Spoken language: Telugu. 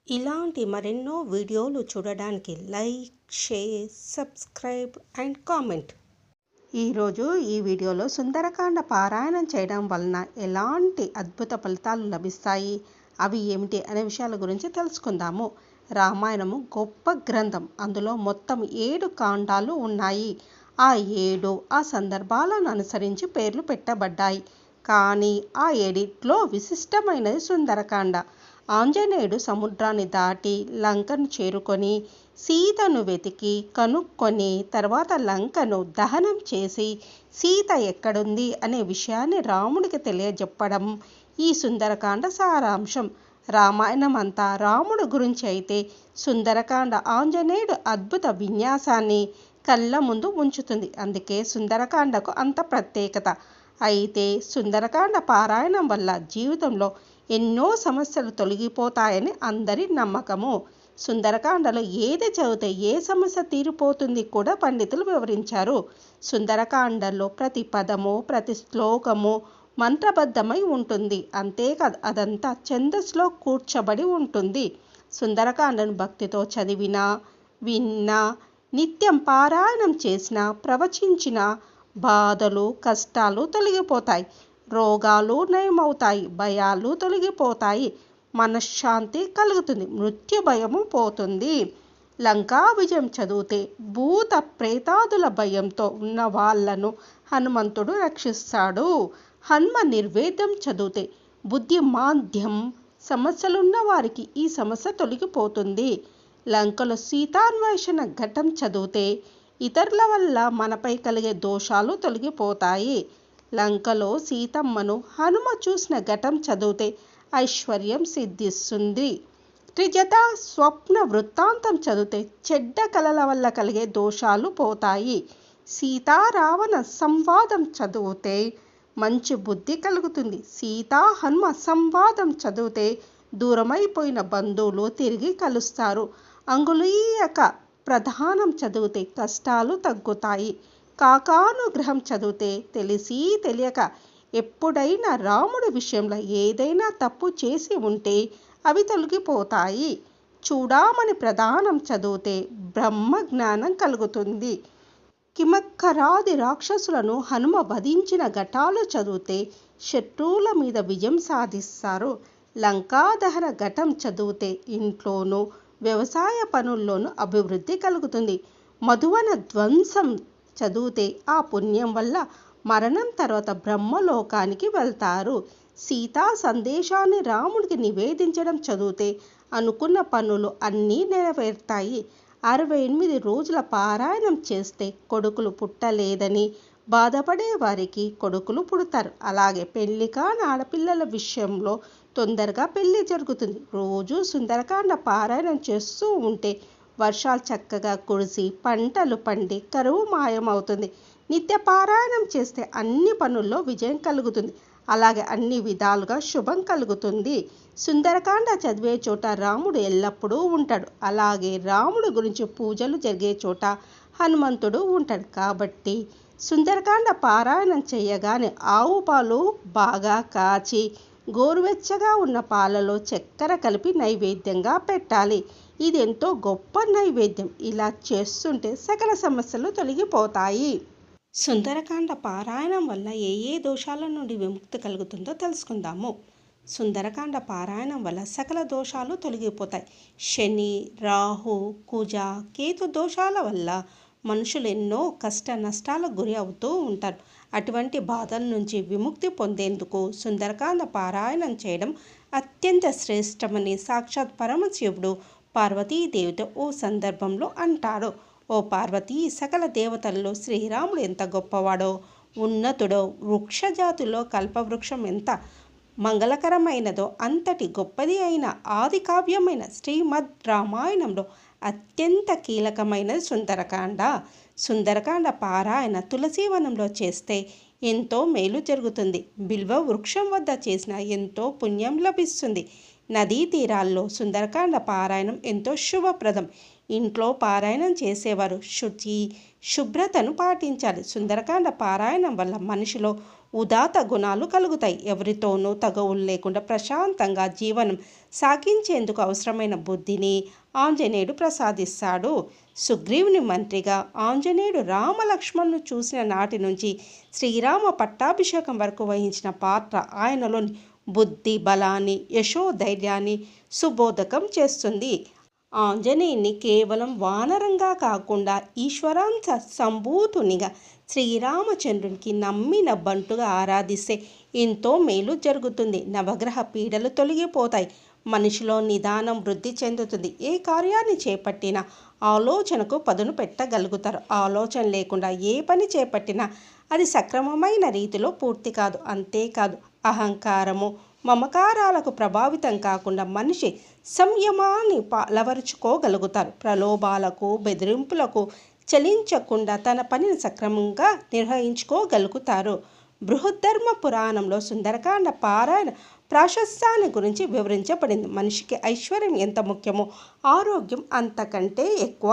ఇలాంటి మరెన్నో వీడియోలు చూడడానికి like, share, subscribe and comment. ఈరోజు ఈ వీడియోలో సుందరకాండ పారాయణం చేయడం వలన ఎలాంటి అద్భుత ఫలితాలు లభిస్తాయి, అవి ఏమిటి అనే విషయాల గురించి తెలుసుకుందాము. రామాయణము గొప్ప గ్రంథం. అందులో మొత్తం 7 కాండాలు ఉన్నాయి. ఆ 7 ఆ సందర్భాలను అనుసరించి పేర్లు పెట్టబడ్డాయి. కానీ ఆ 7లో విశిష్టమైనది సుందరకాండ. ఆంజనేయుడు సముద్రాన్ని దాటి లంకను చేరుకొని సీతను వెతికి కనుక్కొని తర్వాత లంకను దహనం చేసి సీత ఎక్కడుంది అనే విషయాన్ని రాముడికి తెలియజెప్పడం ఈ సుందరకాండ సారాంశం. రామాయణం అంతా రాముడు గురించి అయితే సుందరకాండ ఆంజనేయుడు అద్భుత విన్యాసాన్ని కళ్ళ ముందు ఉంచుతుంది. అందుకే సుందరకాండకు అంత ప్రత్యేకత. అయితే సుందరకాండ పారాయణం వల్ల జీవితంలో ఎన్నో సమస్యలు తొలగిపోతాయని అందరి నమ్మకము. సుందరకాండలో ఏది చదివితే ఏ సమస్య తీరిపోతుంది కూడా పండితులు వివరించారు. సుందరకాండలో ప్రతి పదము ప్రతి శ్లోకము మంత్రబద్ధమై ఉంటుంది. అంతేకాదు అదంతా ఛందస్సులో కూర్చబడి ఉంటుంది. సుందరకాండను భక్తితో చదివినా విన్నా నిత్యం పారాయణం చేసినా ప్రవచించిన బాధలు కష్టాలు తొలగిపోతాయి, రోగాలు నయమవుతాయి, భయాలు తొలగిపోతాయి, మనశ్శాంతి కలుగుతుంది, మృత్యు భయము పోతుంది. లంకా విజయం చదివితే భూత ప్రేతాదుల భయంతో ఉన్న వాళ్లను హనుమంతుడు రక్షిస్తాడు. హనుమ నిర్వేదం చదివితే బుద్ధి మాంద్యం సమస్యలున్న వారికి ఈ సమస్య తొలగిపోతుంది. లంకలో సీతాన్వేషణ ఘట్టం చదివితే ఇతరుల వల్ల మనపై కలిగే దోషాలు తొలగిపోతాయి. లంకలో సీతమ్మను హనుమ చూసిన ఘట్టం చదివితే ఐశ్వర్యం సిద్ధిస్తుంది. త్రిజట స్వప్న వృత్తాంతం చదివితే చెడ్డ కలల వల్ల కలిగే దోషాలు పోతాయి. సీతారావణ సంవాదం చదివితే మంచి బుద్ధి కలుగుతుంది. సీతా హనుమ సంవాదం చదివితే దూరమైపోయిన బంధువులు తిరిగి కలుస్తారు. అంగుళీయక ప్రధానం చదివితే కష్టాలు తగ్గుతాయి. కాకానుగ్రహం చదివితే తెలిసి తెలియక ఎప్పుడైనా రాముడి విషయంలో ఏదైనా తప్పు చేసి ఉంటే అవి తొలగిపోతాయి. చూడామణి ప్రధానం చదివితే బ్రహ్మ జ్ఞానం కలుగుతుంది. కిమక్కరాది రాక్షసులను హనుమ వధించిన ఘటాలు చదివితే శత్రువుల మీద విజయం సాధిస్తారు. లంకాదహన ఘటం చదివితే ఇంట్లోనూ వ్యవసాయ పనుల్లోనూ అభివృద్ధి కలుగుతుంది. మధువన ధ్వంసం చదివితే ఆ పుణ్యం వల్ల మరణం తర్వాత బ్రహ్మలోకానికి వెళ్తారు. సీతా సందేశాన్ని రాముడికి నివేదించడం చదివితే అనుకున్న పనులు అన్నీ నెరవేరుతాయి. 68 రోజుల పారాయణం చేస్తే కొడుకులు పుట్టలేదని బాధపడే వారికి కొడుకులు పుడతారు. అలాగే పెళ్లి కాని ఆడపిల్లల విషయంలో తొందరగా పెళ్లి జరుగుతుంది. రోజు సుందరకాండ పారాయణం చేస్తూ ఉంటే వర్షాలు చక్కగా కురిసి పంటలు పండి కరువు మాయమవుతుంది. నిత్య పారాయణం చేస్తే అన్ని పనుల్లో విజయం కలుగుతుంది. అలాగే అన్ని విధాలుగా శుభం కలుగుతుంది. సుందరకాండ చదివే చోట రాముడు ఎల్లప్పుడూ ఉంటాడు. అలాగే రాముడు గురించి పూజలు జరిగే చోట హనుమంతుడు ఉంటాడు. కాబట్టి సుందరకాండ పారాయణం చేయగానే ఆవు పాలు బాగా కాచి గోరువెచ్చగా ఉన్న పాలలో చక్కెర కలిపి నైవేద్యంగా పెట్టాలి. ఇది ఎంతో గొప్ప నైవేద్యం. ఇలా చేస్తుంటే సకల సమస్యలు తొలగిపోతాయి. సుందరకాండ పారాయణం వల్ల ఏ దోషాల నుండి విముక్తి కలుగుతుందో తెలుసుకుందాము. సుందరకాండ పారాయణం వల్ల సకల దోషాలు తొలగిపోతాయి. శని, రాహు, కుజ, కేతు దోషాల వల్ల మనుషులు ఎన్నో కష్ట నష్టాలకు గురి అవుతూ ఉంటారు. అటువంటి బాధల నుంచి విముక్తి పొందేందుకు సుందరకాండ పారాయణం చేయడం అత్యంత శ్రేష్టమని సాక్షాత్ పరమశివుడు పార్వతీదేవితో ఓ సందర్భంలో అంటాడు. ఓ పార్వతీ, సకల దేవతల్లో శ్రీరాముడు ఎంత గొప్పవాడో, ఉన్నతుడో, వృక్షజాతుల్లో కల్పవృక్షం ఎంత మంగళకరమైనదో అంతటి గొప్పది అయిన ఆది కావ్యమైన శ్రీమద్ రామాయణంలో అత్యంత కీలకమైనది సుందరకాండ. సుందరకాండ పారాయణ తులసీవనంలో చేస్తే ఎంతో మేలు జరుగుతుంది. బిల్వ వృక్షం వద్ద చేసిన ఎంతో పుణ్యం లభిస్తుంది. నదీ తీరాల్లో సుందరకాండ పారాయణం ఎంతో శుభప్రదం. ఇంట్లో పారాయణం చేసేవారు శుభ్రతను పాటించాలి. సుందరకాండ పారాయణం వల్ల మనిషిలో ఉదాత్త గుణాలు కలుగుతాయి. ఎవరితోనూ తగవులు లేకుండా ప్రశాంతంగా జీవనం సాగించేందుకు అవసరమైన బుద్ధిని ఆంజనేయుడు ప్రసాదిస్తాడు. సుగ్రీవుని మంత్రిగా ఆంజనేయుడు రామలక్ష్మణులను చూసిన నాటి నుంచి శ్రీరామ పట్టాభిషేకం వరకు వహించిన పాత్ర ఆయనలోని బుద్ధి బలాన్ని, యశోధైర్యాన్ని సుబోధకం చేస్తుంది. ఆంజనేయుని కేవలం వానరంగా కాకుండా ఈశ్వరాంశ సంభూతునిగా శ్రీరామచంద్రునికి నమ్మిన బంటుగా ఆరాధిస్తే ఎంతో మేలు జరుగుతుంది. నవగ్రహ పీడలు తొలగిపోతాయి. మనిషిలో నిదానం వృద్ధి చెందుతుంది. ఏ కార్యాన్ని చేపట్టినా ఆలోచనకు పదును పెట్టగలుగుతారు. ఆలోచన లేకుండా ఏ పని చేపట్టినా అది సక్రమమైన రీతిలో పూర్తి కాదు. అంతేకాదు, అహంకారము మమకారాలకు ప్రభావితం కాకుండా మనిషి సంయమాన్ని అలవరుచుకోగలుగుతారు. ప్రలోభాలకు బెదిరింపులకు చలించకుండా తన పనిని సక్రమంగా నిర్వహించుకోగలుగుతారు. బృహద్ధర్మ పురాణంలో సుందరకాండ పారాయణ ప్రాశస్త్యాన్ని గురించి వివరించబడింది. మనిషికి ఐశ్వర్యం ఎంత ముఖ్యమో ఆరోగ్యం అంతకంటే ఎక్కువ.